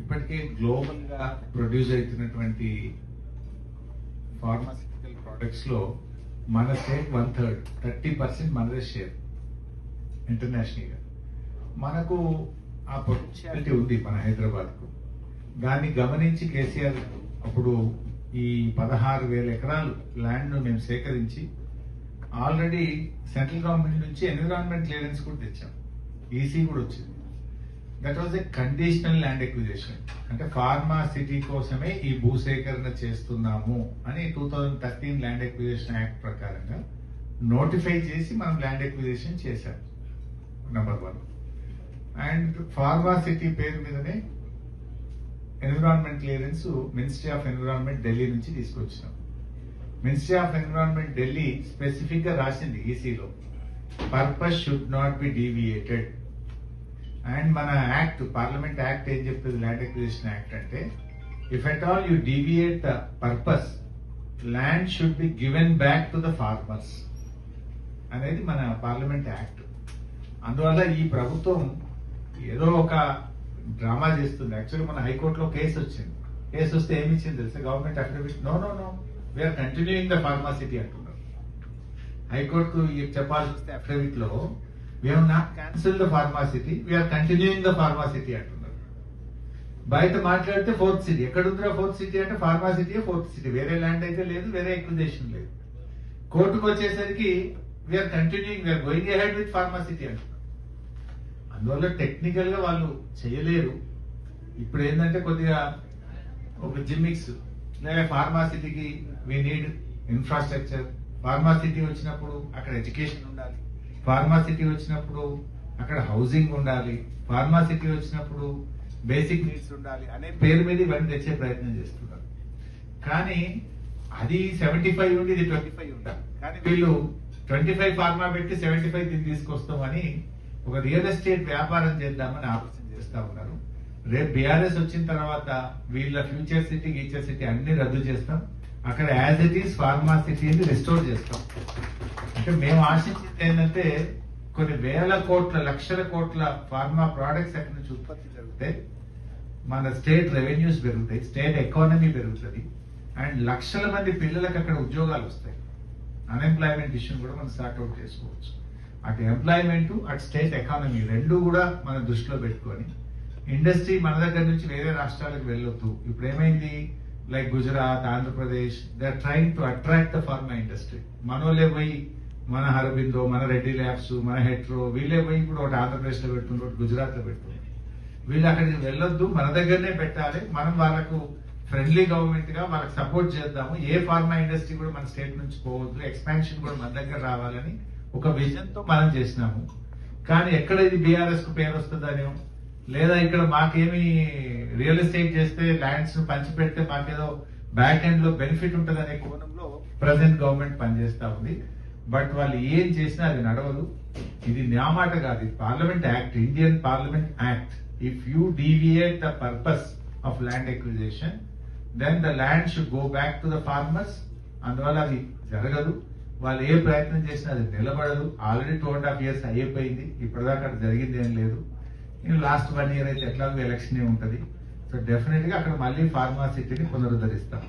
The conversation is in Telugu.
ఇప్పటికే గ్లోబల్ గా ప్రొడ్యూస్ అవుతున్నటువంటి ఫార్మాసిటికల్ ప్రొడక్ట్స్ లో మన స్టేట్ 1/3 30% మనదే షేర్ ఇంటర్నేషనల్ గా. మనకు ఆ పొటెన్షియాలిటీ ఉంది మన హైదరాబాద్ కు. దాన్ని గమనించి కేసీఆర్ అప్పుడు ఈ 16,000 ఎకరాలు ల్యాండ్ ను మేము సేకరించి ఆల్రెడీ సెంట్రల్ గవర్నమెంట్ నుంచి ఎన్విరాన్మెంట్ క్లియరెన్స్ కూడా తెచ్చాం. ఈసీ కూడా వచ్చింది. That was a conditional land acquisition. అంటే ఫార్మా సిటీ కోసమే ఈ భూసేకరణ చేస్తున్నాము అని 2013 ల్యాండ్ ఎక్విజిషన్ యాక్ట్ ప్రకారంగా నోటిఫై చేసి మనం ల్యాండ్ ఎక్విజిషన్ చేశాం. నెంబర్ 1. అండ్ ఫార్మా సిటీ పేరు మీదనే environment clearance ministry of environment Delhi నుంచి తీసుకొచ్చినాం. Ministry of environment Delhi specific గా రాసింది ఈసీలో, purpose should not be deviated. And మన యాక్ట్, పార్లమెంట్ యాక్ట్ ఏం చెప్తుంది, ల్యాండ్ ఎక్విజిషన్ యాక్ట్ అంటే, if at all you deviate the purpose, land should be given back to the farmers అనేది మన పార్లమెంట్ యాక్ట్. అందువల్ల ఈ ప్రభుత్వం ఏదో ఒక డ్రామా చేస్తుంది. యాక్చువల్లీ మన హైకోర్టులో కేసు వచ్చింది. కేసు వస్తే ఏమి ఇచ్చింది తెలుసా, government affidavit, no we are continuing the Pharma City అంటున్నారు. హైకోర్టు చెప్పాల్సి వస్తే అఫిడవిట్ లో we have not cancelled the pharmacity, we are continuing the pharmacity అంటున్నారు. బయట మాట్లాడితే 4th సిటీ, ఎక్కడ ఉందిరా 4th సిటీ అంటే ఫార్మాసిటీ 4th సిటీ, వేరే ల్యాండ్ అయితే లేదు, వేరే ఎక్విజిషన్ లేదు. కోర్టుకు వచ్చేసరికి we are continuing, we are going ahead with Pharma City అంటున్నారు. అందువల్ల టెక్నికల్ గా వాళ్ళు చేయలేరు. ఇప్పుడు ఏంటంటే కొద్దిగా ఒక జిమ్మిక్స్, లేదా ఫార్మాసిటీకి వీ నీడ్ ఇన్ఫ్రాస్ట్రక్చర్, ఫార్మాసిటీ వచ్చినప్పుడు అక్కడ ఎడ్యుకేషన్ ఉండాలి, ఫార్మాసిటీ వచ్చినప్పుడు అక్కడ హౌసింగ్ ఉండాలి, ఫార్మాసిటీ వచ్చినప్పుడు బేసిక్ నీడ్స్ ఉండాలి అనే పేరు మీద ఇవన్నీ తెచ్చే ప్రయత్నం చేస్తున్నారు. కానీ అది 75 ఉండి ఇది 25 ఉండాలి. కానీ వీళ్ళు 25 ఫార్మా పెట్టి 75 దీన్ని తీసుకొస్తామని ఒక రియల్ ఎస్టేట్ వ్యాపారం చేద్దామని ఆలోచన చేస్తా ఉన్నారు. రేపు బీఆర్ఎస్ వచ్చిన తర్వాత వీళ్ళ ఫ్యూచర్ సిటీ గీచర్ సిటీ అన్ని రద్దు చేస్తాం, అక్కడ యాజ్ ఇట్ ఈస్ ఫార్మా సిటీని రిస్టోర్ చేస్తాం. అంటే మేము ఆశించింది ఏంటంటే కొన్ని వేల కోట్ల లక్షల కోట్ల ఫార్మా ప్రోడక్ట్స్ అక్కడి నుంచి ఉత్పత్తి జరిగితే మన స్టేట్ రెవెన్యూస్ పెరుగుతాయి, స్టేట్ ఎకానమీ పెరుగుతుంది, అండ్ లక్షల మంది పిల్లలకు అక్కడ ఉద్యోగాలు వస్తాయి. అన్ఎంప్లాయ్మెంట్ ఇష్యూని కూడా మనం సార్ట్అవుట్ చేసుకోవచ్చు. అటు ఎంప్లాయ్మెంట్, అటు స్టేట్ ఎకానమీ రెండు కూడా మన దృష్టిలో పెట్టుకొని ఇండస్ట్రీ మన దగ్గర నుంచి వేరే రాష్ట్రాలకు వెళ్ళొద్దు. ఇప్పుడు ఏమైంది, like Gujarat, Andhra Pradesh, they are trying to attract the pharma industry. మనోలే పోయి మన హరబిందో, మన రెడ్డి ల్యాబ్స్, మన హెట్రో, వీళ్ళే పోయి ఇప్పుడు ఒకటి ఆంధ్రప్రదేశ్ లో పెడుతుంది, ఒకటి గుజరాత్ లో పెడుతుంది. వీళ్ళు అక్కడికి వెళ్ళొద్దు, మన దగ్గరనే పెట్టాలి. మనం వాళ్ళకు ఫ్రెండ్లీ గవర్నమెంట్ గా వాళ్ళకి సపోర్ట్ చేద్దాము. ఏ ఫార్మా ఇండస్ట్రీ కూడా మన స్టేట్ నుంచి పోవద్దు, ఎక్స్పాన్షన్ కూడా మన దగ్గర రావాలని ఒక విజన్ తో మనం చేసినాము. కానీ ఎక్కడ ఇది బీఆర్ఎస్ కు పేరు వస్తుందనో, లేదా ఇక్కడ మాకేమి రియల్ ఎస్టేట్ చేస్తే ల్యాండ్స్ ను పంచిపెడితే మాకేదో బ్యాక్ ఎండ్ లో బెనిఫిట్ ఉంటుందనే కోణంలో ప్రజెంట్ గవర్నమెంట్ పనిచేస్తా ఉంది. బట్ వాళ్ళు ఏం చేసినా అది నడవదు. ఇది నా మాట కాదు, ఇది parliament act, Indian parliament act. If you deviate the purpose of land acquisition, then the land should go back to the farmers. అందువల్ల అది జరగదు. వాళ్ళు ఏ ప్రయత్నం చేసినా అది నిలబడదు. ఆల్రెడీ 2.5 years అయిపోయింది, ఇప్పటిదాకా అక్కడ జరిగింది ఏం లేదు. లాస్ట్ 1 year అయితే ఎట్లాగో ఎలక్షన్ ఉంటుంది. సో డెఫినెట్ గా అక్కడ మళ్ళీ ఫార్మా సిటీని పునరుద్ధరిస్తాం.